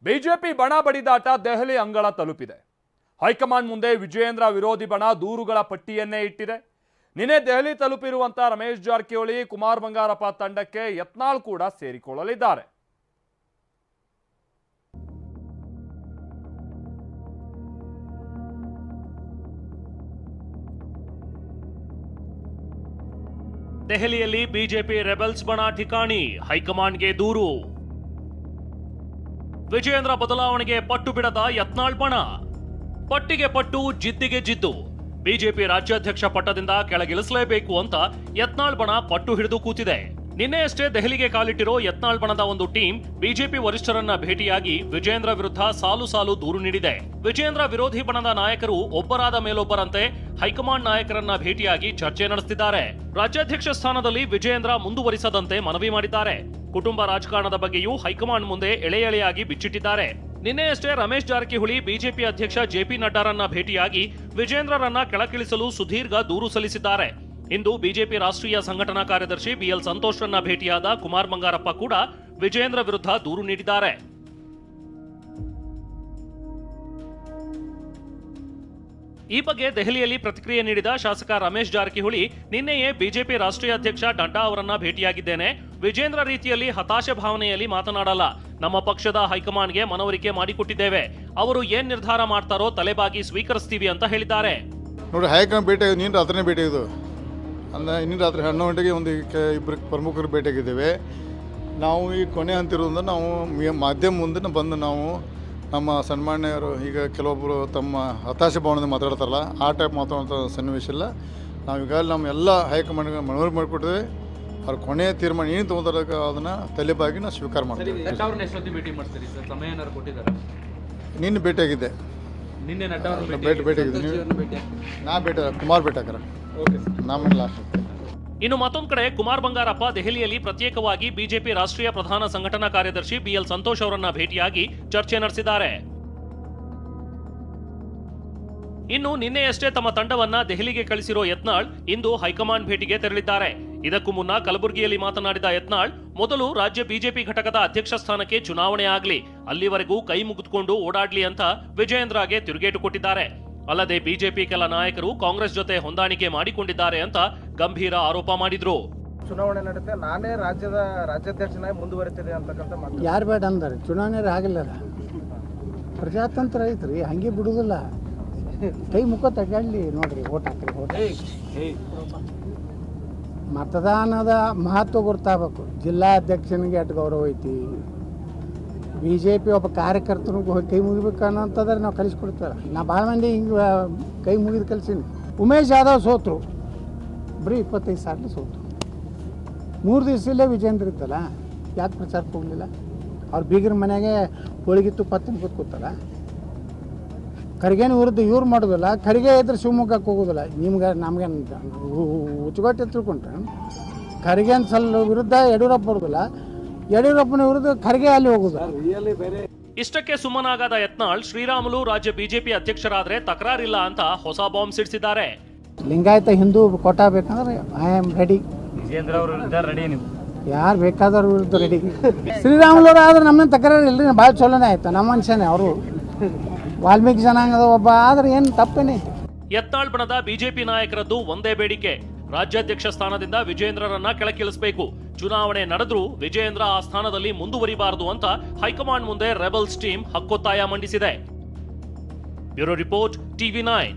BJP ಬಣ ಬಡಿದಾಟ ದೆಹಲಿ ಅಂಗಳ ತಲುಪಿದೆ. ಹೈಕಮಾಂಡ್ ಮುಂದೆ ವಿಜಯೇಂದ್ರ ವಿರೋಧಿ ಬಣ ದೂರುಗಳ ಪಟ್ಟಿಯನ್ನೇ ಇಟ್ಟಿದೆ. ನಿನ್ನೆ ದೆಹಲಿ ತಲುಪಿರುವಂತ ರಮೇಶ್ ಜಾರಕಿಹೊಳಿ, ಕುಮಾರ್ ಬಂಗಾರಪ್ಪ ತಂಡಕ್ಕೆ ಯತ್ನಾಳ್ ಕೂಡ ಸೇರಿಕೊಳ್ಳಲಿದ್ದಾರೆ. ದೆಹಲಿಯಲ್ಲಿ ಬಿಜೆಪಿ ರೆಬೆಲ್ಸ್ ಬಣ ಠಿಕಾಣಿ, ಹೈಕಮಾಂಡ್ಗೆ ದೂರು. ವಿಜಯೇಂದ್ರ ಬದಲಾವಣೆಗೆ ಪಟ್ಟು ಬಿಡದ ಯತ್ನಾಳ್ ಬಣ, ಪಟ್ಟಿಗೆ ಪಟ್ಟು ಜಿದ್ದಿಗೆ ಜಿದ್ದು. ಬಿಜೆಪಿ ರಾಜ್ಯಾಧ್ಯಕ್ಷ ಪಟ್ಟದಿಂದ ಕೆಳಗಿಳಿಸಲೇಬೇಕು ಅಂತ ಯತ್ನಾಳ್ ಬಣ ಪಟ್ಟು ಹಿಡಿದು ಕೂತಿದೆ. ನಿನ್ನೆಯಷ್ಟೇ ದೆಹಲಿಗೆ ಕಾಲಿಟ್ಟಿರೋ ಯತ್ನಾಳ್ ಬಣದ ಒಂದು ಟೀಮ್ ಬಿಜೆಪಿ ವರಿಷ್ಠರನ್ನ ಭೇಟಿಯಾಗಿ ವಿಜಯೇಂದ್ರ ವಿರುದ್ಧ ಸಾಲು ಸಾಲು ದೂರು ನೀಡಿದೆ. ವಿಜಯೇಂದ್ರ ವಿರೋಧಿ ಬಣದ ನಾಯಕರು ಒಬ್ಬರಾದ ಮೇಲೊಬ್ಬರಂತೆ ಹೈಕಮಾಂಡ್ ನಾಯಕರನ್ನ ಭೇಟಿಯಾಗಿ ಚರ್ಚೆ ನಡೆಸುತ್ತಿದ್ದಾರೆ. ರಾಜ್ಯಾಧ್ಯಕ್ಷ ಸ್ಥಾನದಲ್ಲಿ ವಿಜಯೇಂದ್ರ ಮುಂದುವರಿಸದಂತೆ ಮನವಿ ಮಾಡಿದ್ದಾರೆ. ಕುಟುಂಬ ರಾಜಕಾರಣದ ಬಗ್ಗೆಯೂ ಹೈಕಮಾಂಡ್ ಮುಂದೆ ಎಳೆ ಎಳೆಯಾಗಿ ಬಿಚ್ಚಿಟ್ಟಿದ್ದಾರೆ. ನಿನ್ನೆಯಷ್ಟೇ ರಮೇಶ್ ಜಾರಕಿಹೊಳಿ ಬಿಜೆಪಿ ಅಧ್ಯಕ್ಷ ಜೆಪಿ ನಡ್ಡಾರನ್ನ ಭೇಟಿಯಾಗಿ ವಿಜಯೇಂದ್ರರನ್ನ ಕೆಳಗಿಳಿಸಲು ಸುದೀರ್ಘ ದೂರು ಸಲ್ಲಿಸಿದ್ದಾರೆ. ಇಂದು ಬಿಜೆಪಿ ರಾಷ್ಟ್ರೀಯ ಸಂಘಟನಾ ಕಾರ್ಯದರ್ಶಿ ಬಿಎಲ್ ಸಂತೋಷ್ರನ್ನ ಭೇಟಿಯಾದ ಕುಮಾರ್ ಬಂಗಾರಪ್ಪ ಕೂಡ ವಿಜಯೇಂದ್ರ ವಿರುದ್ಧ ದೂರು ನೀಡಿದ್ದಾರೆ. ಈ ಬಗ್ಗೆ ದೆಹಲಿಯಲ್ಲಿ ಪ್ರತಿಕ್ರಿಯೆ ನೀಡಿದ ಶಾಸಕ ರಮೇಶ್ ಜಾರಕಿಹೊಳಿ, ನಿನ್ನೆಯೇ ಬಿಜೆಪಿ ರಾಷ್ಟ್ರೀಯ ಅಧ್ಯಕ್ಷ ನಡ್ಡಾ ಅವರನ್ನ ಭೇಟಿಯಾಗಿದ್ದೇನೆ. ವಿಜೇಂದ್ರ ರೀತಿಯಲ್ಲಿ ಹತಾಶೆ ಭಾವನೆಯಲ್ಲಿ ಮಾತನಾಡಲ್ಲ. ನಮ್ಮ ಪಕ್ಷದ ಹೈಕಮಾಂಡ್ಗೆ ಮನವರಿಕೆ ಮಾಡಿಕೊಟ್ಟಿದ್ದೇವೆ. ಅವರು ಏನ್ ನಿರ್ಧಾರ ಮಾಡ್ತಾರೋ ತಲೆಬಾಗಿ ಸ್ವೀಕರಿಸ್ತೀವಿ ಅಂತ ಹೇಳಿದ್ದಾರೆ. ನೋಡಿ, ಹೈಕಮಾಂಡ್ ಭೇಟಿ ನೀನು ರಾತ್ರಿ ಭೇಟಿಯಾಗಿದ್ದು ಅಂದರೆ ಇನ್ನೂ ರಾತ್ರಿ 11 ಗಂಟೆಗೆ ಒಂದು ಇಬ್ಬರು ಪ್ರಮುಖರು ಭೇಟಿಯಾಗಿದ್ದೇವೆ. ನಾವು ಈ ಕೊನೆ ಅಂತಿರೋದ್ರಿಂದ ನಾವು ಮಾಧ್ಯಮ ಮುಂದೆ ಬಂದು ನಾವು ನಮ್ಮ ಸನ್ಮಾನ್ಯರು ಈಗ ಕೆಲವೊಬ್ಬರು ತಮ್ಮ ಹತಾಶೆ ಭಾವನೆ ಮಾತಾಡ್ತಾರಲ್ಲ, ಆ ಟೈಪ್ ಮಾತಾಡೋಂಥ ಸನ್ನಿವೇಶ ಇಲ್ಲ. ನಾವು ಈಗಾಗಲೇ ನಮ್ಮ ಎಲ್ಲ ಹೈಕಮಾಂಡ್ಗೆ ಮನವರಿಕೆ ಮಾಡಿಕೊಟ್ಟಿದ್ದೇವೆ. ಅವ್ರ ಕೊನೆಯ ತೀರ್ಮಾನ ಏನು ತೊಗೊಂಡಾಗ ಅದನ್ನು ತಲೆಬಾಗಿ ನಾವು ಸ್ವೀಕಾರ ಮಾಡ್ತೀವಿ. ನಿನ್ನೆ ಭೇಟಿಯಾಗಿದ್ದೆ. ಭೇಟಿಯಾಗಿದ್ದೆ ನಾ ಭೇಟಿ ಕುಮಾರ್ ಭೇಟಿಯಾಗ್ರ ನಾಮೇ ಲಾಸ್ಟ್. ಇನ್ನು ಮತ್ತೊಂದು ಕಡೆ ಕುಮಾರ್ ಬಂಗಾರಪ್ಪ ದೆಹಲಿಯಲ್ಲಿ ಪ್ರತ್ಯೇಕವಾಗಿ ಬಿಜೆಪಿ ರಾಷ್ಟ್ರೀಯ ಪ್ರಧಾನ ಸಂಘಟನಾ ಕಾರ್ಯದರ್ಶಿ ಬಿಎಲ್ ಸಂತೋಷ್ ಅವರನ್ನ ಭೇಟಿಯಾಗಿ ಚರ್ಚೆ ನಡೆಸಿದ್ದಾರೆ. ಇನ್ನು ನಿನ್ನೆಯಷ್ಟೇ ತಮ್ಮ ತಂಡವನ್ನ ದೆಹಲಿಗೆ ಕಳಿಸಿರೋ ಯತ್ನಾಳ್ ಇಂದು ಹೈಕಮಾಂಡ್ ಭೇಟಿಗೆ ತೆರಳಿದ್ದಾರೆ. ಇದಕ್ಕೂ ಮುನ್ನ ಕಲಬುರಗಿಯಲ್ಲಿ ಮಾತನಾಡಿದ ಯತ್ನಾಳ್, ಮೊದಲು ರಾಜ್ಯ ಬಿಜೆಪಿ ಘಟಕದ ಅಧ್ಯಕ್ಷ ಸ್ಥಾನಕ್ಕೆ ಚುನಾವಣೆ ಆಗಲಿ, ಅಲ್ಲಿವರೆಗೂ ಕೈ ಮುಗಿದುಕೊಂಡು ಓಡಾಡ್ಲಿ ಅಂತ ವಿಜಯೇಂದ್ರಗೆ ತಿರುಗೇಟು ಕೊಟ್ಟಿದ್ದಾರೆ. ಅಲ್ಲದೆ ಬಿಜೆಪಿ ಕೆಲ ನಾಯಕರು ಕಾಂಗ್ರೆಸ್ ಜೊತೆ ಹೊಂದಾಣಿಕೆ ಮಾಡಿಕೊಂಡಿದ್ದಾರೆ ಅಂತ ಗಂಭೀರ ಆರೋಪ ಮಾಡಿದ್ರು. ಚುನಾವಣೆ ನಡೆಯುತ್ತೆ, ನಾನೇ ರಾಜ್ಯಾಧ್ಯಕ್ಷನಾಗಿ ಮುಂದುವರಿತಿದೆ ಅಂತಕ್ಕಂಥ ಯಾರು ಬೇಡ ಅಂದಾರೆ. ಚುನಾವಣೆ ಆಗಲ್ಲ, ಪ್ರಜಾತಂತ್ರ ಐತ್ರಿ, ಹಂಗೆ ಬಿಡುದಿಲ್ಲ. ಕೈ ಮುಖ ತಗೊಳ್ಳಿ, ನೋಡ್ರಿ, ಓಟ್ ಹಾಕ್ರಿ. ಮತದಾನದ ಮಹತ್ವ ಗೊತ್ತಾಗಬೇಕು. ಜಿಲ್ಲಾಧ್ಯಕ್ಷನಿಗೆ ಅಷ್ಟು ಗೌರವ ಐತಿ. ಬಿಜೆಪಿ ಒಬ್ಬ ಕಾರ್ಯಕರ್ತನಿಗೆ ಕೈ ಮುಗಿಬೇಕು ಅನ್ನೋಂಥದ್ರೆ ನಾವು ಕಲಿಸ್ಕೊಡ್ತಾರೆ. ನಾ ಭಾಳ ಮಂದಿ ಹಿಂಗೆ ಕೈ ಮುಗಿದು ಕಲಿಸೀನಿ. ಉಮೇಶ್ ಯಾದವ್ ಸೋತರು, ಬರೀ 25 ಸಾವಿರ ಸೋತರು. 3 ದಿವಸದಲ್ಲೇ ವಿಜೇಂದ್ರ ಇತ್ತಲ್ಲ, ಯಾಕೆ ಪ್ರಚಾರಕ್ಕೆ ಹೋಗಲಿಲ್ಲ? ಅವ್ರ ಬೀಗರ ಮನೆಗೆ ಹೋಳಿಗೆ ತುಪ್ಪ ತಿನ್ಕೋತ ಕೂತಲ್ಲ. ಖರ್ಗೆನ ವಿರುದ್ಧ ಇವ್ರು ಮಾಡೋದಿಲ್ಲ, ಖರ್ಗೆ ಇದ್ರೆ ಶಿವಮೊಗ್ಗಕ್ಕೆ ಹೋಗೋದಿಲ್ಲ. ನಿಮ್ಗೆ ನಮ್ಗೆ ಉಚ್ಚುಗಟ್ಟೆ ತಿಳ್ಕೊಂಡ್ರೆ ಖರ್ಗೆನ ವಿರುದ್ಧ ಯಡಿಯೂರಪ್ಪ ಬರೋದಿಲ್ಲ, ಯಡಿಯೂರಪ್ಪನ ವಿರುದ್ಧ ಖರ್ಗೆ ಅಲ್ಲಿ ಹೋಗುದು. ಇಷ್ಟಕ್ಕೆ ಸುಮ್ಮನಾಗದ ಯತ್ನಾಳ್, ಶ್ರೀರಾಮುಲು ರಾಜ್ಯ ಬಿಜೆಪಿ ಅಧ್ಯಕ್ಷರಾದ್ರೆ ತಕರಾರಿಲ್ಲ ಅಂತ ಹೊಸ ಬಾಂಬ್ ಸಿಡಿಸಿದ್ದಾರೆ. ಲಿಂಗಾಯತ ಹಿಂದೂ ಕೋಟಾ ಬೇಕಂದ್ರೆ ಐ ಆಮ್ ರೆಡಿ. ಯಾರು ಬೇಕಾದವ್ರ ವಿರುದ್ಧ ರೆಡಿ. ಶ್ರೀರಾಮುಲು ಆದ್ರೆ ನಮ್ಮನ್ನ ತಕರಾರು ಇಲ್ರಿ, ಭಾಳ ಚಲೋನೇ ಆಯ್ತು. ನಮ್ಮ ಮನುಷ್ಯನೇ ಅವರು, ವಾಲ್ಮೀಕಿ ಜನಾಂಗದ ಒಬ್ಬ, ಆದ್ರೆ ಏನು ತಪ್ಪೇನೈತಿ. ಯತ್ನಾಳ್ ಬಣದ ಬಿಜೆಪಿ ನಾಯಕರದ್ದು ಒಂದೇ ಬೇಡಿಕೆ, ರಾಜ್ಯಾಧ್ಯಕ್ಷ ಸ್ಥಾನದಿಂದ ವಿಜಯೇಂದ್ರರನ್ನ ಕೆಳಗಿಳಿಸಬೇಕು. ಚುನಾವಣೆ ನಡೆದ್ರೂ ವಿಜಯೇಂದ್ರ ಆ ಸ್ಥಾನದಲ್ಲಿ ಮುಂದುವರಿಬಾರದು ಅಂತ ಹೈಕಮಾಂಡ್ ಮುಂದೆ ರೆಬಲ್ಸ್ ಟೀಮ್ ಹಕ್ಕೊತ್ತಾಯ ಮಂಡಿಸಿದೆ. Bureau report, TV9.